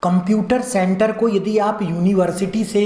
Computer centre को यदि आप यूनिवर्सिटी से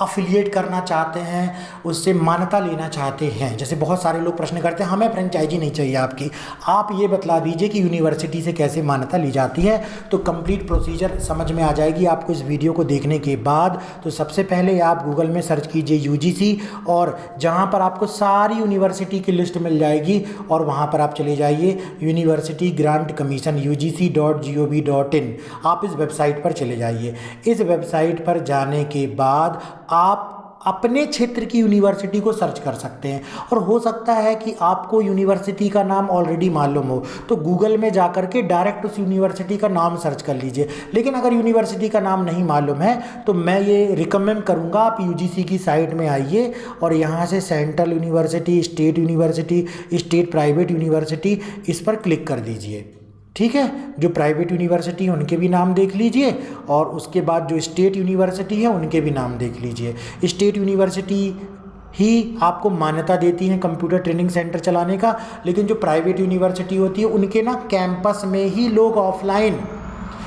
अफिलिएट करना चाहते हैं, उससे मान्यता लेना चाहते हैं, जैसे बहुत सारे लोग प्रश्न करते हैं हमें फ्रेंचाइजी नहीं चाहिए आपकी, आप ये बतला दीजिए कि यूनिवर्सिटी से कैसे मान्यता ली जाती है। तो कंप्लीट प्रोसीजर समझ में आ जाएगी आपको इस वीडियो को देखने के बाद। तो सबसे पहले आप गूगल में सर्च कीजिए यूजीसी, और जहाँ पर आपको सारी यूनिवर्सिटी की लिस्ट मिल जाएगी, और वहाँ पर आप चले जाइए यूनिवर्सिटी ग्रांट कमीशन UGC.gov.in, आप इस वेबसाइट पर चले जाइए। इस वेबसाइट पर जाने के बाद आप अपने क्षेत्र की यूनिवर्सिटी को सर्च कर सकते हैं, और हो सकता है कि आपको यूनिवर्सिटी का नाम ऑलरेडी मालूम हो, तो गूगल में जाकर के डायरेक्ट उस यूनिवर्सिटी का नाम सर्च कर लीजिए। लेकिन अगर यूनिवर्सिटी का नाम नहीं मालूम है तो मैं ये रिकमेंड करूँगा आप यूजीसी की साइट में आइए, और यहाँ से central university, state university, state private university, इस पर क्लिक कर दीजिए। ठीक है, जो प्राइवेट यूनिवर्सिटी है उनके भी नाम देख लीजिए, और उसके बाद जो स्टेट यूनिवर्सिटी है उनके भी नाम देख लीजिए। स्टेट यूनिवर्सिटी ही आपको मान्यता देती हैं कंप्यूटर ट्रेनिंग सेंटर चलाने का, लेकिन जो प्राइवेट यूनिवर्सिटी होती है उनके ना कैंपस में ही लोग ऑफलाइन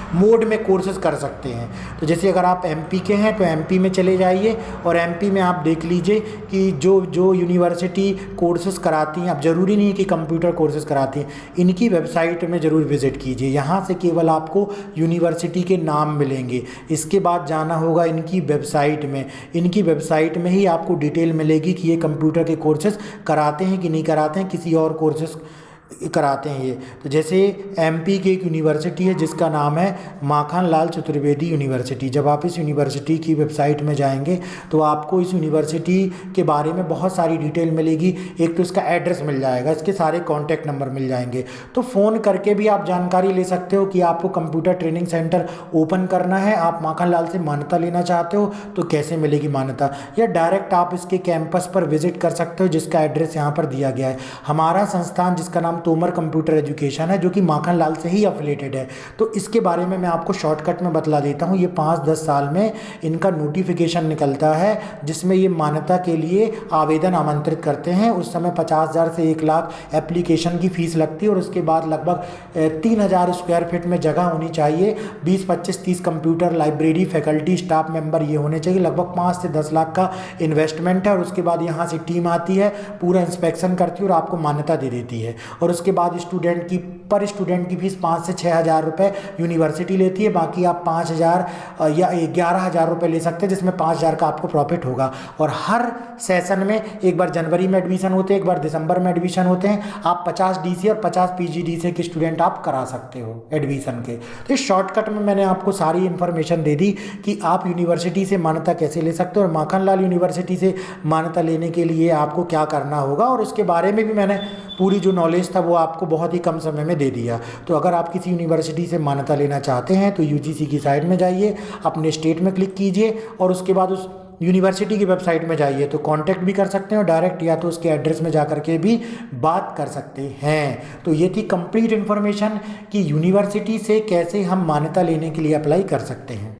मोड में कोर्सेज कर सकते हैं। तो जैसे अगर आप एमपी के हैं तो एमपी में चले जाइए, और एमपी में आप देख लीजिए कि जो यूनिवर्सिटी कोर्सेज कराती हैं, अब ज़रूरी नहीं है कि कंप्यूटर कोर्सेज कराती हैं, इनकी वेबसाइट में ज़रूर विज़िट कीजिए। यहाँ से केवल आपको यूनिवर्सिटी के नाम मिलेंगे, इसके बाद जाना होगा इनकी वेबसाइट में। इनकी वेबसाइट में ही आपको डिटेल मिलेगी कि ये कंप्यूटर के कोर्सेज कराते हैं कि नहीं कराते हैं, किसी और कोर्सेज कराते हैं ये। तो जैसे एमपी की एक यूनिवर्सिटी है जिसका नाम है माखन लाल चतुर्वेदी यूनिवर्सिटी। जब आप इस यूनिवर्सिटी की वेबसाइट में जाएंगे तो आपको इस यूनिवर्सिटी के बारे में बहुत सारी डिटेल मिलेगी। एक तो इसका एड्रेस मिल जाएगा, इसके सारे कॉन्टैक्ट नंबर मिल जाएंगे, तो फ़ोन करके भी आप जानकारी ले सकते हो कि आपको कंप्यूटर ट्रेनिंग सेंटर ओपन करना है, आप माखन लाल से मान्यता लेना चाहते हो तो कैसे मिलेगी मान्यता, या डायरेक्ट आप इसके कैंपस पर विजिट कर सकते हो जिसका एड्रेस यहाँ पर दिया गया है। हमारा संस्थान जिसका नाम तोमर कंप्यूटर एजुकेशन है, जो कि माखन लाल से ही एफिलिएटेड है, तो इसके बारे में मैं आपको शॉर्टकट में बतला देता हूँ। ये 5-10 साल में इनका नोटिफिकेशन निकलता है जिसमें ये मान्यता के लिए आवेदन आमंत्रित करते हैं। उस समय 50,000 से 1 लाख एप्लीकेशन की फ़ीस लगती है, और उसके बाद लगभग 3,000 स्क्वायर फीट में जगह होनी चाहिए। 20, 25, 30 computer, library, faculty, staff member ये होने चाहिए। लगभग 5 से 10 लाख का इन्वेस्टमेंट है, और उसके बाद यहाँ से टीम आती है, पूरा इंस्पेक्शन करती है और आपको मान्यता दे देती है। और उसके बाद स्टूडेंट की पर स्टूडेंट की फीस 5 से 6,000 रुपये यूनिवर्सिटी लेती है। बाकी आप 5,000 या 11,000 रुपये ले सकते हैं, जिसमें 5,000 का आपको प्रॉफिट होगा। और हर सेशन में एक बार जनवरी में एडमिशन होते हैं, एक बार दिसंबर में एडमिशन होते हैं। आप 50 डीसी और 50 पीजीडीसी के स्टूडेंट आप करा सकते हो एडमिशन के। तो इस शॉर्टकट में मैंने आपको सारी इन्फॉर्मेशन दे दी कि आप यूनिवर्सिटी से मान्यता कैसे ले सकते हो, और माखन लाल यूनिवर्सिटी से मान्यता लेने के लिए आपको क्या करना होगा, और उसके बारे में भी मैंने पूरी जो नॉलेज था वो आपको बहुत ही कम समय में दे दिया। तो अगर आप किसी यूनिवर्सिटी से मान्यता लेना चाहते हैं तो यूजीसी की साइट में जाइए, अपने स्टेट में क्लिक कीजिए, और उसके बाद उस यूनिवर्सिटी की वेबसाइट में जाइए तो कांटेक्ट भी कर सकते हैं, और डायरेक्ट या तो उसके एड्रेस में जाकर के भी बात कर सकते हैं। तो ये थी कंप्लीट इन्फॉर्मेशन कि यूनिवर्सिटी से कैसे हम मान्यता लेने के लिए अप्लाई कर सकते हैं।